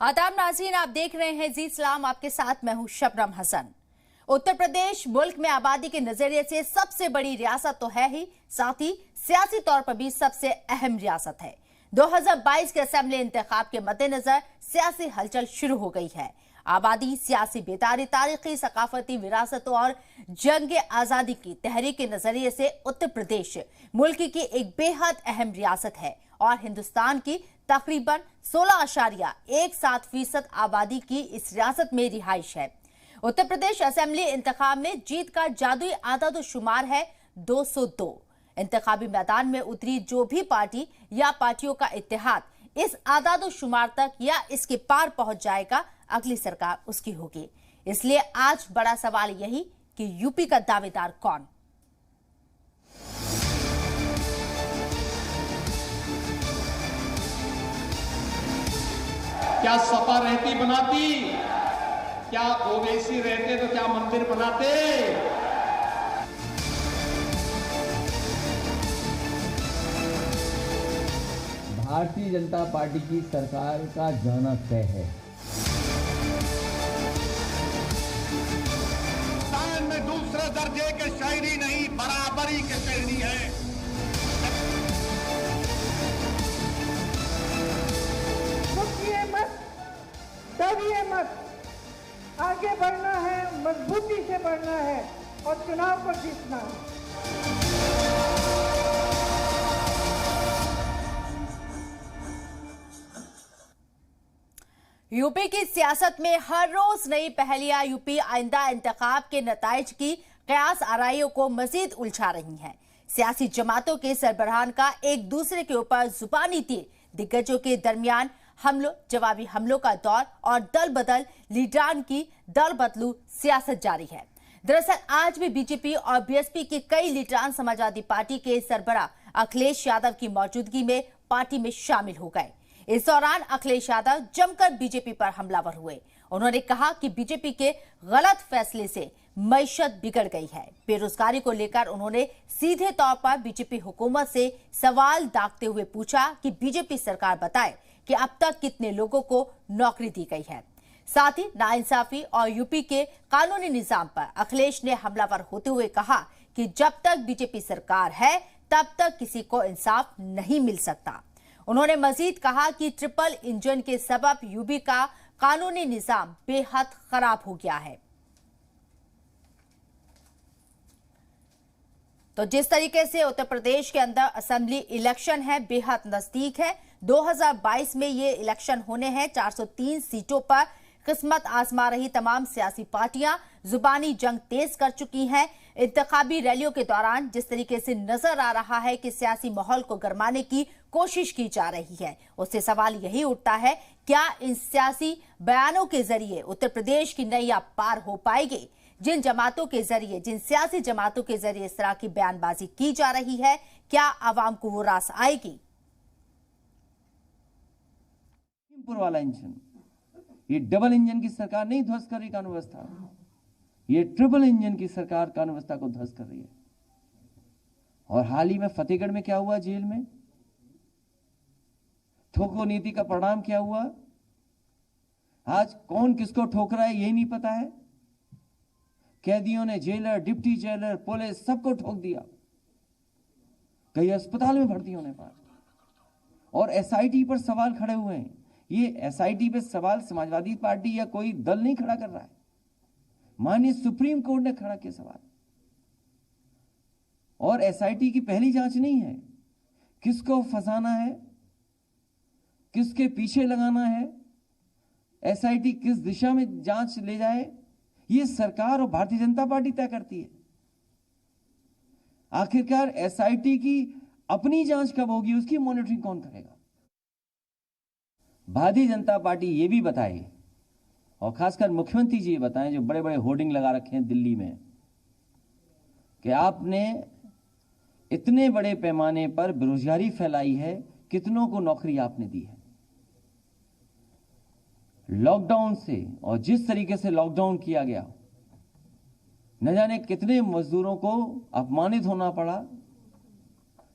आदाब नाज़रीन, आप देख रहे हैं जी इस्लाम, आपके साथ मैं हूं शबनम हसन। उत्तर प्रदेश मुल्क में आबादी के नजरिए से सबसे बड़ी रियासत तो है ही, साथ ही सियासी तौर पर भी सबसे अहम रियासत है। 2022 के असेंबली इंतखाब के मद्देनजर सियासी हलचल शुरू हो गई है। आबादी, सियासी बेदारी, तारीखी सकाफती विरासतों और जंग आजादी की तहरीक के नजरिए से उत्तर प्रदेश मुल्क की एक बेहद अहम रियासत है और हिंदुस्तान की तकरीबन 16.17% आबादी की इस रियासत में रिहाइश है। उत्तर प्रदेश असेंबली इंतखाब में जीत का जादुई आदद शुमार है 202। इंतखाबी मैदान में उतरी जो भी पार्टी या पार्टियों का इत्तेहाद इस आदाद शुमार तक या इसके पार पहुंच जाएगा, अगली सरकार उसकी होगी। इसलिए आज बड़ा सवाल यही कि यूपी का दावेदार कौन। क्या सपा रहती बनाती, क्या ओवैसी रहते तो क्या मंदिर बनाते। भारतीय जनता पार्टी की सरकार का जाना तय है। हिंदुस्तान में दूसरे दर्जे के शहरी नहीं, बराबरी के शहरी है। रुकिए मत, डरिए मत, आगे बढ़ना है, मजबूती से बढ़ना है और चुनाव को जीतना है। यूपी की सियासत में हर रोज नई पहेलियां यूपी आइंदा इंतखाब के नताइज की कयास आराइयों को मजीद उलझा रही हैं। सियासी जमातों के सरबराहान का एक दूसरे के ऊपर जुबानी तीर, दिग्गजों के दरमियान हमलों जवाबी हमलों का दौर और दल बदल लीडरान की दल बदलू सियासत जारी है। दरअसल आज भी बीजेपी और बीएसपी के कई लीडरान समाजवादी पार्टी के सरबराह अखिलेश यादव की मौजूदगी में पार्टी में शामिल हो गए। इस दौरान अखिलेश यादव जमकर बीजेपी पर हमलावर हुए। उन्होंने कहा कि बीजेपी के गलत फैसले से मईशत बिगड़ गई है। बेरोजगारी को लेकर उन्होंने सीधे तौर पर बीजेपी हुकूमत से सवाल दागते हुए पूछा कि बीजेपी सरकार बताए कि अब तक कितने लोगों को नौकरी दी गई है। साथ ही नाइंसाफी और यूपी के कानूनी निजाम पर अखिलेश ने हमलावर होते हुए कहा कि जब तक बीजेपी सरकार है तब तक किसी को इंसाफ नहीं मिल सकता। उन्होंने मजीद कहा कि ट्रिपल इंजन के सबब यूपी का कानूनी निजाम बेहद खराब हो गया है। तो जिस तरीके से उत्तर प्रदेश के अंदर असेंबली इलेक्शन है बेहद नजदीक है। 2022 में ये इलेक्शन होने हैं। 403 सीटों पर किस्मत आजमा रही तमाम सियासी पार्टियां जुबानी जंग तेज कर चुकी हैं। इंतखाबी रैलियों के दौरान जिस तरीके से नजर आ रहा है कि सियासी माहौल को गरमाने की कोशिश की जा रही है, उससे सवाल यही उठता है, क्या इन सियासी बयानों के जरिए उत्तर प्रदेश की नैया पार हो पाएगी? जिन जमातों के जरिए, जिन सियासी जमातों के जरिए इस तरह की बयानबाजी की जा रही है, क्या आवाम को वो रास आएगी? वाला इंजन, ये डबल इंजन की सरकार नहीं ध्वस्त कर रही कानून व्यवस्था, ये ट्रिपल इंजन की सरकार कानून व्यवस्था को ध्वस्त कर रही है। और हाल ही में फतेहगढ़ में क्या हुआ, जेल में ठोको नीति का परिणाम क्या हुआ? आज कौन किसको ठोक रहा है यही नहीं पता है। कैदियों ने जेलर, डिप्टी जेलर, पुलिस सबको ठोक दिया, कई अस्पताल में भर्ती होने पर। और एसआईटी पर सवाल खड़े हुए हैं। ये एसआईटी पे सवाल समाजवादी पार्टी या कोई दल नहीं खड़ा कर रहा है, माननीय सुप्रीम कोर्ट ने खड़ा किया सवाल। और एसआईटी की पहली जांच नहीं है, किसको फंसाना है, किसके पीछे लगाना है, एसआईटी किस दिशा में जांच ले जाए, ये सरकार और भारतीय जनता पार्टी तय करती है। आखिरकार एसआईटी की अपनी जांच कब होगी, उसकी मॉनिटरिंग कौन करेगा? भारतीय जनता पार्टी ये भी बताए, और खासकर मुख्यमंत्री जी ये बताएं जो बड़े बड़े होर्डिंग लगा रखे हैं दिल्ली में, कि आपने इतने बड़े पैमाने पर बेरोजगारी फैलाई है, कितनों को नौकरी आपने दी है। लॉकडाउन से, और जिस तरीके से लॉकडाउन किया गया, न जाने कितने मजदूरों को अपमानित होना पड़ा,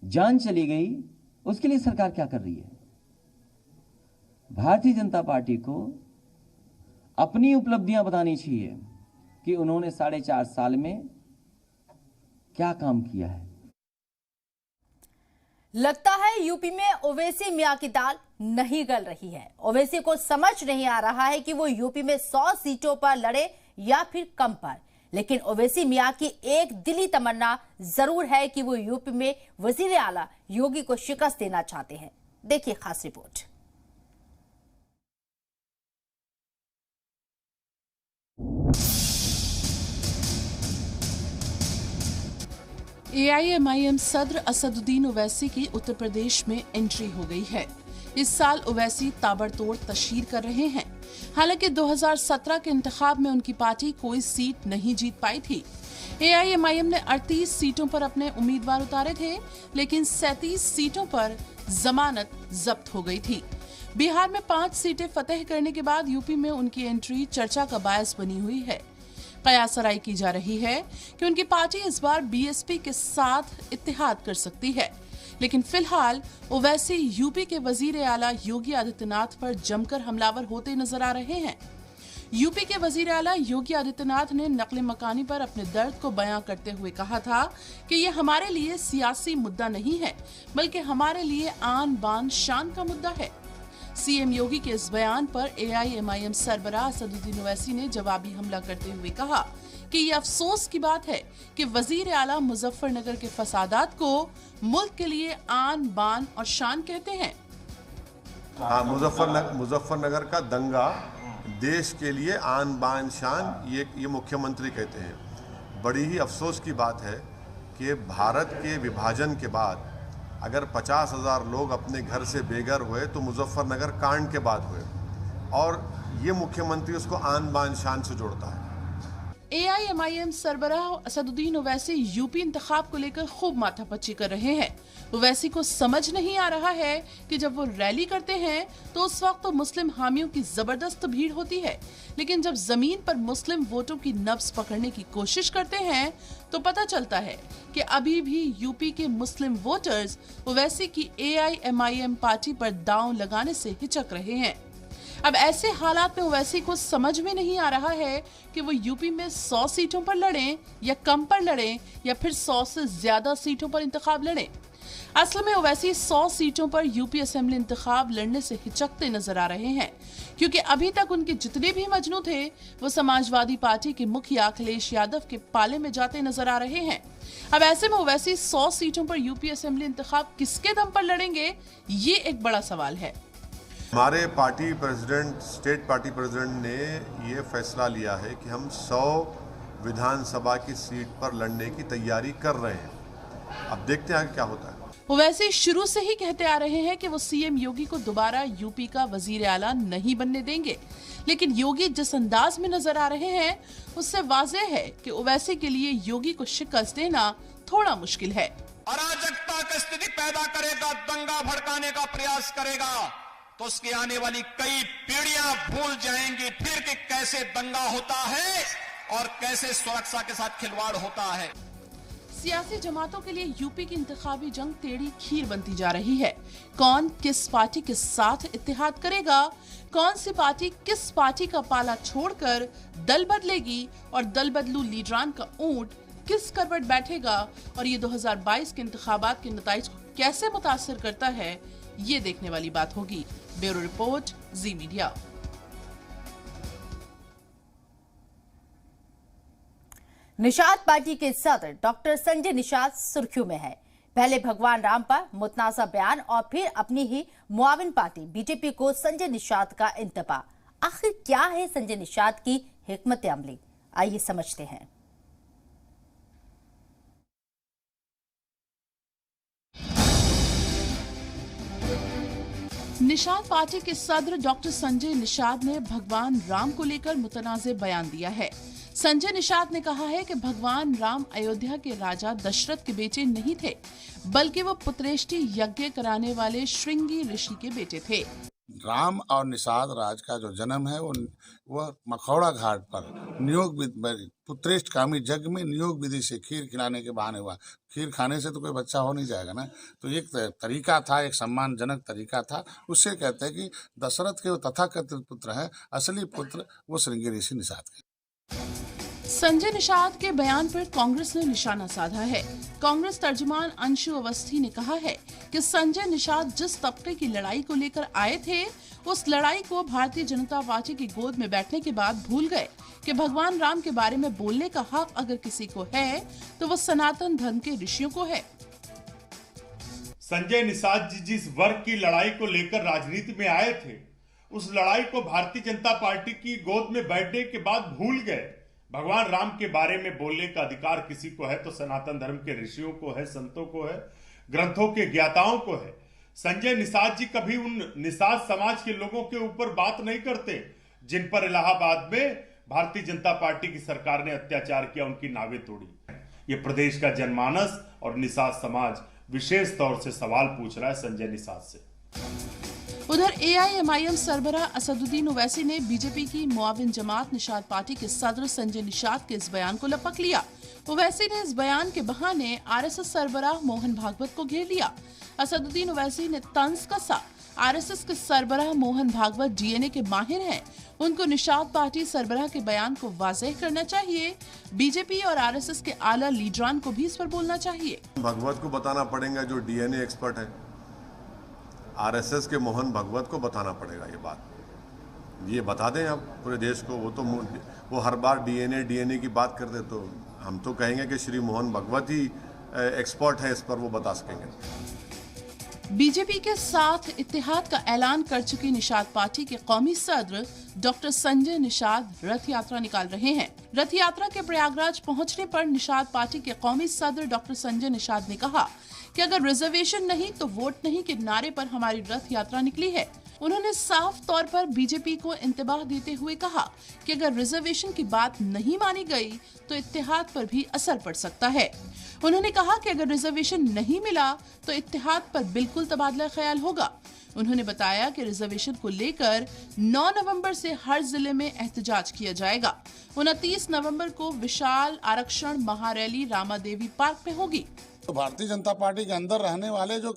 जान चली गई। उसके लिए सरकार क्या कर रही है? भारतीय जनता पार्टी को अपनी उपलब्धियां बतानी चाहिए कि उन्होंने 4.5 साल में क्या काम किया है। लगता है यूपी में ओवैसी मियां की दाल नहीं गल रही है। ओवैसी को समझ नहीं आ रहा है कि वो यूपी में 100 सीटों पर लड़े या फिर कम पर, लेकिन ओवैसी मियां की एक दिली तमन्ना जरूर है कि वो यूपी में वजीर आला योगी को शिकस्त देना चाहते हैं। देखिए खास रिपोर्ट। AIMIM सदर असदुद्दीन ओवैसी की उत्तर प्रदेश में एंट्री हो गई है। इस साल ओवैसी ताबड़तोड़ तशहीर कर रहे हैं। हालांकि 2017 के इंतखाब में उनकी पार्टी कोई सीट नहीं जीत पाई थी। AIMIM ने 38 सीटों पर अपने उम्मीदवार उतारे थे, लेकिन 37 सीटों पर जमानत जब्त हो गई थी। बिहार में 5 सीटें फतेह करने के बाद यूपी में उनकी एंट्री चर्चा का बायस बनी हुई है। कयासराई की जा रही है कि उनकी पार्टी इस बार BSP के साथ इत्तेहाद कर सकती है, लेकिन फिलहाल ओवैसी यूपी के वजीर आला योगी आदित्यनाथ पर जमकर हमलावर होते नजर आ रहे हैं। यूपी के वजीर आला योगी आदित्यनाथ ने नकल मकानी पर अपने दर्द को बयां करते हुए कहा था कि ये हमारे लिए सियासी मुद्दा नहीं है, बल्कि हमारे लिए आन बान शान का मुद्दा है। सीएम योगी के इस बयान पर AIMIM सरबराह असदुद्दीन ओवैसी ने जवाबी हमला करते हुए कहा कि ये अफसोस की बात है कि वजीर आला मुजफ्फरनगर के फसादात को मुल्क के लिए आन बान और शान कहते हैं। मुजफ्फरनगर का दंगा देश के लिए आन बान शान, ये मुख्यमंत्री कहते हैं। बड़ी ही अफसोस की बात है कि भारत के विभाजन के बाद अगर 50,000 लोग अपने घर से बेघर हुए तो मुजफ्फरनगर कांड के बाद हुए, और ये मुख्यमंत्री उसको आन बान शान से जोड़ता है। AIMIM सरबराह असदुद्दीन ओवैसी यूपी इंतखाब को लेकर खूब माथापच्ची कर रहे हैं। ओवैसी को समझ नहीं आ रहा है कि जब वो रैली करते हैं तो उस वक्त तो मुस्लिम हामियों की जबरदस्त भीड़ होती है, लेकिन जब जमीन पर मुस्लिम वोटों की नब्ज पकड़ने की कोशिश करते हैं तो पता चलता है कि अभी भी यूपी के मुस्लिम वोटर्स ओवैसी की AIMIM पार्टी पर दांव लगाने से हिचक रहे हैं। अब ऐसे हालात में ओवैसी को समझ में नहीं आ रहा है कि वो यूपी में 100 सीटों पर लड़ें या कम पर लड़ें या फिर 100 से ज्यादा सीटों पर इंतखाब लड़ें। असल में ओवैसी 100 सीटों पर यूपी असेंबली इंतखाब लड़ने से हिचकते नजर आ रहे हैं, क्योंकि अभी तक उनके जितने भी मजनू थे वो समाजवादी पार्टी के मुखिया अखिलेश यादव के पाले में जाते नजर आ रहे हैं। अब ऐसे में ओवैसी 100 सीटों पर यूपी असेंबली इंतखाब किसके दम पर लड़ेंगे, ये एक बड़ा सवाल है। हमारे party president, state party president ने ये फैसला लिया है कि हम 100 विधानसभा की सीट पर लड़ने की तैयारी कर रहे हैं। अब देखते हैं क्या होता है। ओवैसी शुरू से ही कहते आ रहे हैं कि वो सीएम योगी को दोबारा यूपी का वजीर आला नहीं बनने देंगे, लेकिन योगी जिस अंदाज में नजर आ रहे हैं उससे वाज़ेह है कि ओवैसी के लिए योगी को शिकस्त देना थोड़ा मुश्किल है। अराजकता की स्थिति पैदा करेगा, दंगा भड़काने का प्रयास करेगा, तो उसकी आने वाली कई पीढ़ियां भूल जाएंगी फिर कि कैसे दंगा होता है और कैसे सुरक्षा के साथ खिलवाड़ होता है। सियासी जमातों के लिए यूपी की इंतखाबी जंग टेढ़ी खीर बनती जा रही है। कौन किस पार्टी के साथ इत्तेहाद करेगा, कौन सी पार्टी किस पार्टी का पाला छोड़कर दल बदलेगी और दल बदलू लीडरान का ऊंट किस करवट बैठेगा, और ये 2022 के इंतखाबात के नताइज को कैसे मुतासिर करता है, ये देखने वाली बात होगी। ब्यूरो रिपोर्ट, जी मीडिया। निषाद पार्टी के सदर डॉक्टर संजय निषाद सुर्खियों में है। पहले भगवान राम पर मुतनाज़ा बयान और फिर अपनी ही मुआविन पार्टी बीजेपी को संजय निषाद का इंतबा। आखिर क्या है संजय निषाद की हिकमत अमली, आइए समझते हैं। निषाद पार्टी के सदर डॉक्टर संजय निषाद ने भगवान राम को लेकर मुतनाज़े बयान दिया है। संजय निषाद ने कहा है कि भगवान राम अयोध्या के राजा दशरथ के बेटे नहीं थे, बल्कि वो पुत्रेष्टि यज्ञ कराने वाले श्रृंगी ऋषि के बेटे थे। राम और निषाद राज का जो जन्म है वो मखौड़ा घाट पर नियोग पुत्रेष्ठ कामी यज्ञ में नियोग विधि से खीर खिलाने के बहाने हुआ। खीर खाने से तो कोई बच्चा हो नहीं जाएगा ना, तो एक तरीका था, एक सम्मानजनक तरीका था। उससे कहते हैं कि दशरथ के वो तथाकथित पुत्र हैं, असली पुत्र वो श्रृंगी ऋषि निषाद के। संजय निषाद के बयान पर कांग्रेस ने निशाना साधा है। कांग्रेस तर्जुमान अंशु अवस्थी ने कहा है कि संजय निषाद जिस तबके की लड़ाई को लेकर आए थे, उस लड़ाई को भारतीय जनता पार्टी की गोद में बैठने के बाद भूल गए कि भगवान राम के बारे में बोलने का हक अगर किसी को है तो वो सनातन धर्म के ऋषियों को है। संजय निषाद जी जिस वर्ग की लड़ाई को लेकर राजनीति में आए थे, उस लड़ाई को भारतीय जनता पार्टी की गोद में बैठने के बाद भूल गए। भगवान राम के बारे में बोलने का अधिकार किसी को है तो सनातन धर्म के ऋषियों को है, संतों को है, ग्रंथों के ज्ञाताओं को है। संजय निषाद जी कभी उन निषाद समाज के लोगों के ऊपर बात नहीं करते जिन पर इलाहाबाद में भारतीय जनता पार्टी की सरकार ने अत्याचार किया, उनकी नावें तोड़ी। ये प्रदेश का जनमानस और निषाद समाज विशेष तौर से सवाल पूछ रहा है संजय निषाद से। उधर AIMIM सरबराह असदुद्दीन ओवैसी ने बीजेपी की मुआविन जमात निषाद पार्टी के सदर संजय निषाद के इस बयान को लपक लिया। ओवैसी ने इस बयान के बहाने RSS सरबराह मोहन भागवत को घेर लिया। असदुद्दीन ओवैसी ने तंज कसा, RSS के सरबराह मोहन भागवत DNA के माहिर हैं, उनको निषाद पार्टी सरबराह के बयान को वाज़ेह करना चाहिए। बीजेपी और RSS के आला लीडरान को भी इस पर बोलना चाहिए। भागवत को बताना पड़ेगा जो DNA एक्सपर्ट है, RSS के मोहन भागवत को बताना पड़ेगा ये बात। ये बता दें आप पूरे देश को। वो हर बार DNA की बात करते, तो हम तो कहेंगे कि श्री मोहन भागवत ही एक्सपर्ट है इस पर, वो बता सकेंगे। बीजेपी के साथ इत्तेहाद का ऐलान कर चुकी निषाद पार्टी के कौमी सदर डॉक्टर संजय निषाद रथ यात्रा निकाल रहे हैं। रथ यात्रा के प्रयागराज पहुंचने पर निषाद पार्टी के कौमी सदर डॉक्टर संजय निषाद ने कहा कि अगर रिजर्वेशन नहीं तो वोट नहीं के नारे पर हमारी रथ यात्रा निकली है। उन्होंने साफ तौर पर बीजेपी को इंतबाह देते हुए कहा कि अगर रिजर्वेशन की बात नहीं मानी गई तो इत्तेहाद पर भी असर पड़ सकता है। उन्होंने कहा कि अगर रिजर्वेशन नहीं मिला तो इत्तेहाद पर बिल्कुल तबादला ख्याल होगा। उन्होंने बताया कि रिजर्वेशन को लेकर 9 नवंबर से हर जिले में एहतजाज किया जाएगा। 29 नवंबर को विशाल आरक्षण महारैली रामा देवी पार्क में होगी। तो भारतीय जनता पार्टी के अंदर रहने वाले जो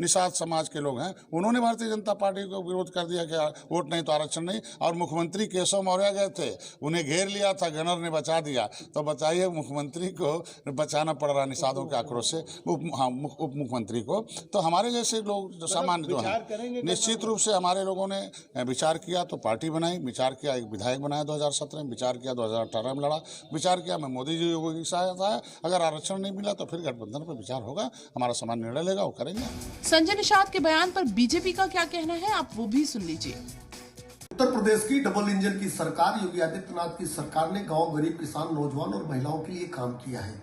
निषाद समाज के लोग हैं, उन्होंने भारतीय जनता पार्टी को विरोध कर दिया कि वोट नहीं तो आरक्षण नहीं। और मुख्यमंत्री केशव मौर्य गए थे, उन्हें घेर लिया था, गनर ने बचा दिया। तो बताइए, मुख्यमंत्री को बचाना पड़ रहा निषादों के आक्रोश से, उप मुख्यमंत्री को। तो हमारे जैसे लोग जो सामान्य जो है, निश्चित रूप से हमारे लोगों ने विचार किया तो पार्टी बनाई, विचार किया, एक विधायक बनाया 2017 में, विचार किया 2018 में लड़ा, विचार किया मैं मोदी जी की सहायता है। अगर आरक्षण नहीं मिला तो फिर गठबंधन विचार होगा, हमारा सामान्य निर्णय लेगा, वो करेंगे। संजय निषाद के बयान पर बीजेपी का क्या कहना है, आप वो भी सुन लीजिए। उत्तर प्रदेश की डबल इंजन की सरकार, योगी आदित्यनाथ की सरकार ने गांव, गरीब, किसान, नौजवान और महिलाओं के लिए काम किया है।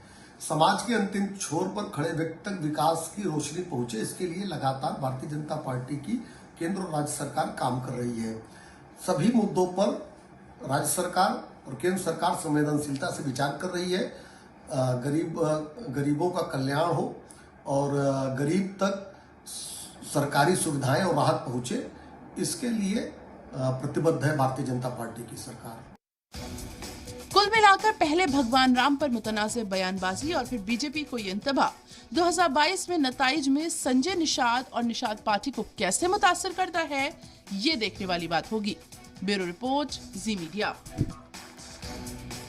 समाज के अंतिम छोर पर खड़े व्यक्ति तक विकास की रोशनी पहुंचे, इसके लिए लगातार भारतीय जनता पार्टी की केंद्र और राज्य सरकार काम कर रही है। सभी मुद्दों पर राज्य सरकार और केंद्र सरकार संवेदनशीलता से विचार कर रही है। गरीबों का कल्याण हो और गरीब तक सरकारी सुविधाएं और राहत पहुंचे, इसके लिए प्रतिबद्ध है भारतीय जनता पार्टी की सरकार। कुल मिलाकर पहले भगवान राम पर मुतनाज़ बयानबाजी और फिर बीजेपी को ये इंतबाह 2022 में नताइज में संजय निषाद और निषाद पार्टी को कैसे मुतासर करता है, ये देखने वाली बात होगी। ब्यूरो रिपोर्ट, जी मीडिया।